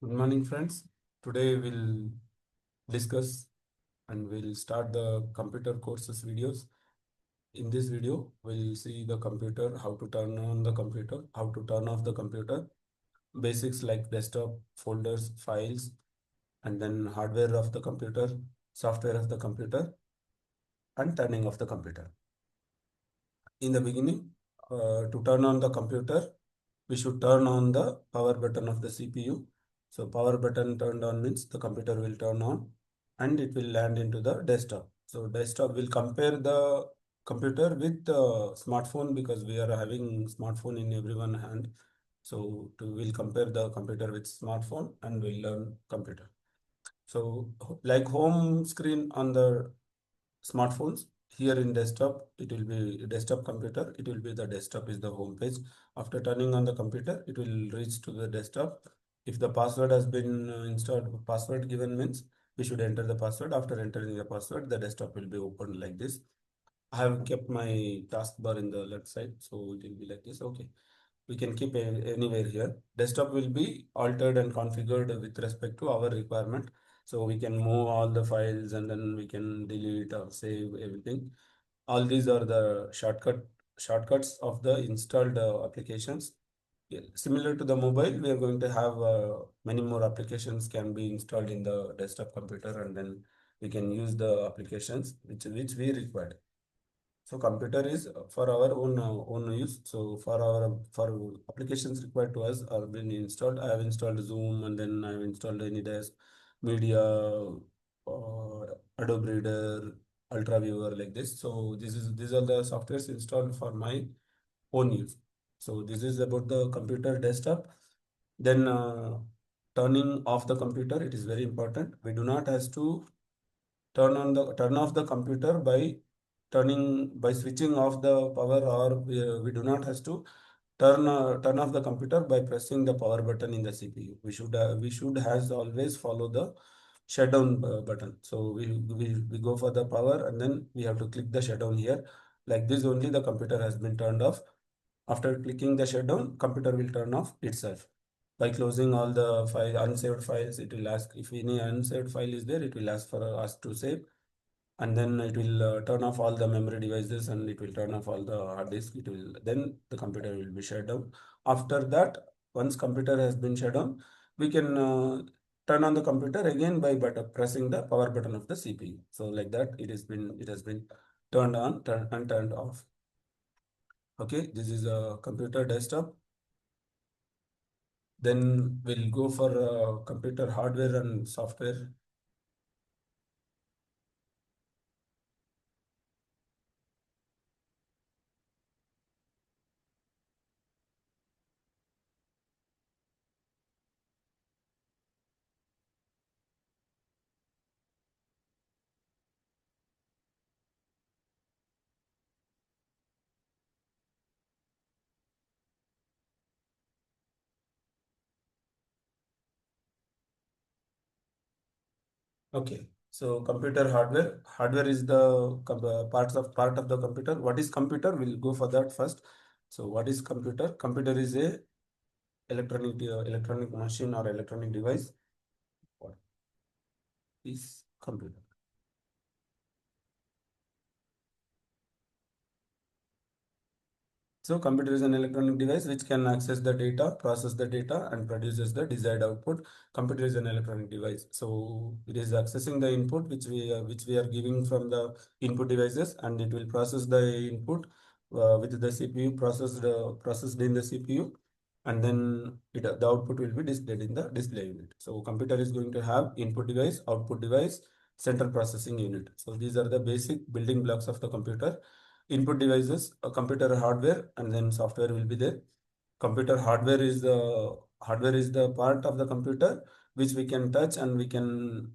Good morning, friends. Today we'll discuss and we'll start the computer courses videos. In this video, we'll see the computer, how to turn on the computer, how to turn off the computer, basics like desktop, folders, files, and then hardware of the computer, software of the computer, and turning off the computer. In the beginning, to turn on the computer, we should turn on the power button of the CPU. So power button turned on means the computer will turn on and it will land into the desktop. So desktop will compare the computer with the smartphone because we are having smartphone in everyone hand. So we'll compare the computer with smartphone and we'll learn computer. So like home screen on the smartphones, here in desktop it will be desktop computer, it will be the desktop is the home page. After turning on the computer, it will reach to the desktop. If the password has been installed, password given means we should enter the password. After entering the password, the desktop will be opened like this. I have kept my taskbar in the left side, so it will be like this. Okay, we can keep anywhere here. Desktop will be altered and configured with respect to our requirement. So we can move all the files and then we can delete or save everything. All these are the shortcuts of the installed applications. Yeah, similar to the mobile, we are going to have many more applications can be installed in the desktop computer, and then we can use the applications which we require. So computer is for our own use. So for applications required to us are been installed. I have installed Zoom and then I have installed AnyDesk, Media, Adobe Reader, Ultra Viewer like this. So these are the softwares installed for my own use. So this is about the computer desktop. Then turning off the computer, it is very important. We do not have to turn off the computer by switching off the power, or we do not have to turn off the computer by pressing the power button in the CPU. We should has always follow the shutdown button. So we go for the power and then we have to click the shutdown here. Like this only the computer has been turned off. After clicking the shutdown, computer will turn off itself. By closing all the unsaved files, it will ask if any unsaved file is there, it will ask for us to save, and then it will turn off all the memory devices and it will turn off all the hard disk. It will then the computer will be shut down. After that, once computer has been shut down, we can turn on the computer again by pressing the power button of the CPU. So like that, it has been turned on and turned off. Okay, this is a computer desktop. Then we'll go for computer hardware and software. Okay, so computer hardware. Hardware is the part of the computer. What is computer? We'll go for that first. So what is computer? Computer is a electronic machine or electronic device. What is computer? So computer is an electronic device which can access the data, process the data, and produces the desired output. Computer is an electronic device. So it is accessing the input which we are giving from the input devices, and it will process the input with the CPU processed in the CPU, and then the output will be displayed in the display unit. So computer is going to have input device, output device, central processing unit. So these are the basic building blocks of the computer. Input devices, a computer hardware, and then software will be there. Computer hardware is the part of the computer which we can touch and we can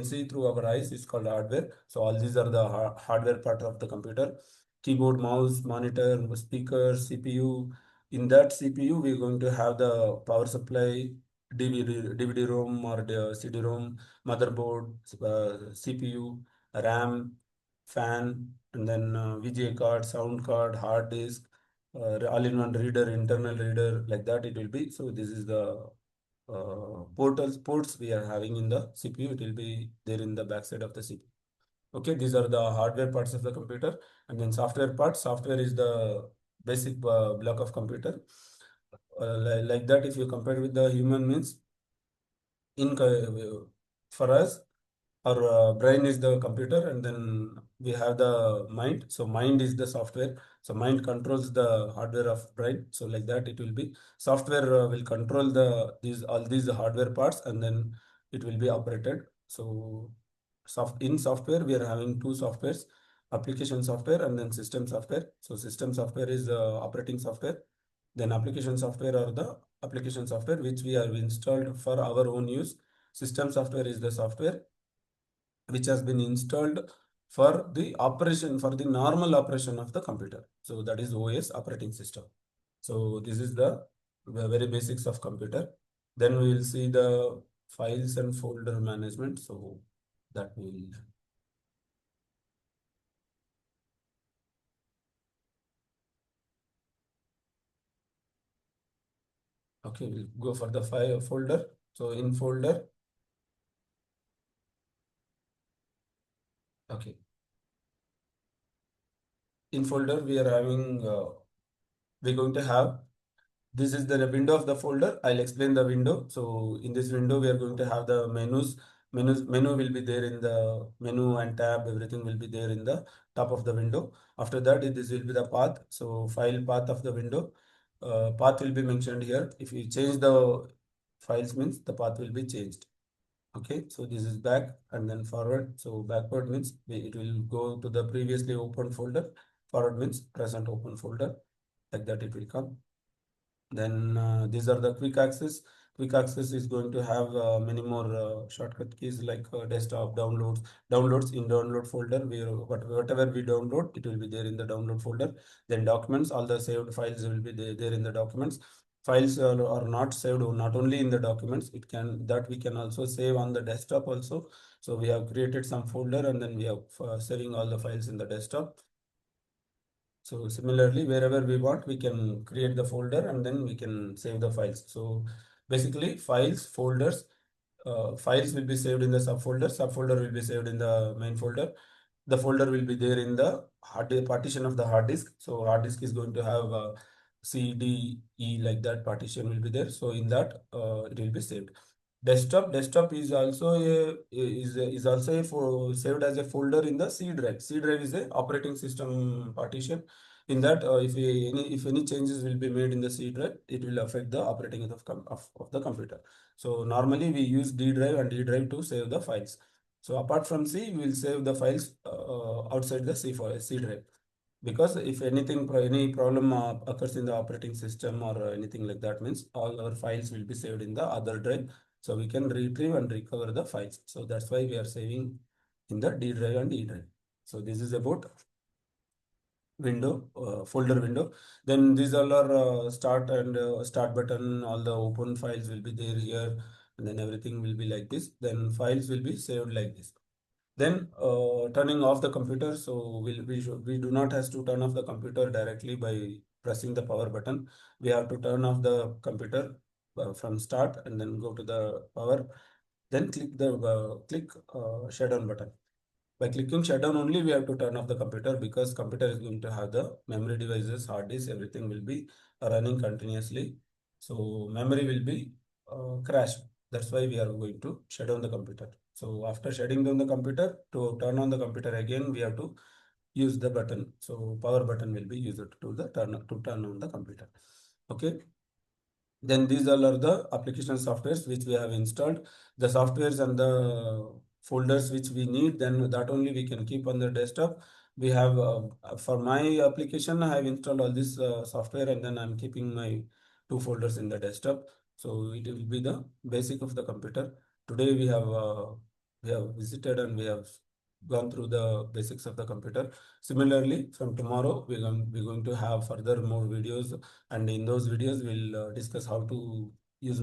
see through our eyes. It's called hardware. So all these are the hardware part of the computer: keyboard, mouse, monitor, speaker, CPU. In that CPU, we're going to have the power supply, DVD-ROM or the CD-ROM, motherboard, CPU, RAM, fan, and then VGA card, sound card, hard disk, all-in-one reader, internal reader, like that it will be. So this is the ports we are having in the CPU. It will be there in the backside of the CPU. Okay, these are the hardware parts of the computer, and then software part. Software is the basic block of computer. Like that, if you compare with the human means, for us, our brain is the computer, and then we have the mind. So mind is the software. So mind controls the hardware of brain. So like that, it will be software will control the these all these hardware parts, and then it will be operated. So in software, we are having two softwares: application software and then system software. So system software is operating software. Then application software are the application software which we have installed for our own use. System software is the software which has been installed for the operation, for the normal operation of the computer. So that is OS, operating system. So this is the very basics of computer. Then we will see the files and folder management. So that will, okay, we'll go for the file folder. So in folder, okay, in folder we are having, we're going to have, this is the window of the folder. I'll explain the window. So in this window, we are going to have the menus. Menu will be there in the menu and tab. Everything will be there in the top of the window. After that, this will be the path. So file path of the window. Path will be mentioned here. If you change the files means the path will be changed. Okay, so this is back and then forward. So backward means it will go to the previously open folder. Forward means present open folder. Like that it will come. Then these are the quick access. Quick access is going to have many more shortcut keys like desktop downloads. Downloads in download folder. Whatever we download, it will be there in the download folder. Then documents, all the saved files will be there in the documents. Files are not saved not only in the documents. It can that we can also save on the desktop also. So we have created some folder and then we have saving all the files in the desktop. So similarly, wherever we want, we can create the folder and then we can save the files. So basically, files will be saved in the subfolder. Subfolder will be saved in the main folder. The folder will be there in the partition of the hard disk. So hard disk is going to have C, D, E like that partition will be there. So in that, it will be saved. Desktop is also is also saved as a folder in the C drive. C drive is a operating system partition. In that, if any changes will be made in the C drive, it will affect the operating of the computer. So normally we use D drive and D drive to save the files. So apart from C, we will save the files outside the C drive. Because if any problem occurs in the operating system or anything like that means all our files will be saved in the other drive. So we can retrieve and recover the files. So that's why we are saving in the D drive and E drive. So this is about folder window. Then these all are start button. All the open files will be there here, and then everything will be like this. Then files will be saved like this. Then turning off the computer. So we do not have to turn off the computer directly by pressing the power button. We have to turn off the computer from start and then go to the power. Then click shutdown button. By clicking shutdown only, we have to turn off the computer because computer is going to have the memory devices, hard disk, everything will be running continuously. So memory will be crashed. That's why we are going to shut down the computer. So after shutting down the computer, to turn on the computer again, we have to use the button. So power button will be used to turn on the computer. Okay. Then these all are the application softwares which we have installed. The softwares and the folders which we need, then that only we can keep on the desktop. We have for my application, I have installed all this software and then I'm keeping my two folders in the desktop. So it will be the basic of the computer. Today we have visited and we have gone through the basics of the computer. Similarly, from tomorrow we're going to have further more videos, and in those videos we'll discuss how to use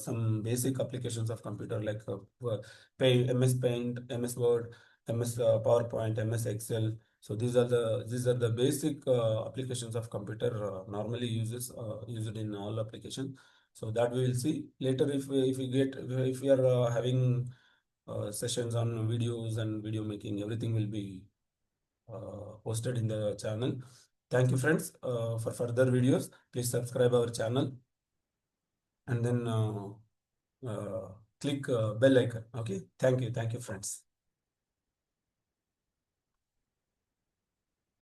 some basic applications of computer like MS Paint, MS Word, MS PowerPoint, MS Excel. So these are the basic applications of computer normally used in all applications. So that we will see later if we are having sessions on videos and video making, everything will be posted in the channel. Thank you, friends. For further videos, please subscribe our channel and then click bell icon. Okay. Thank you. Thank you, friends.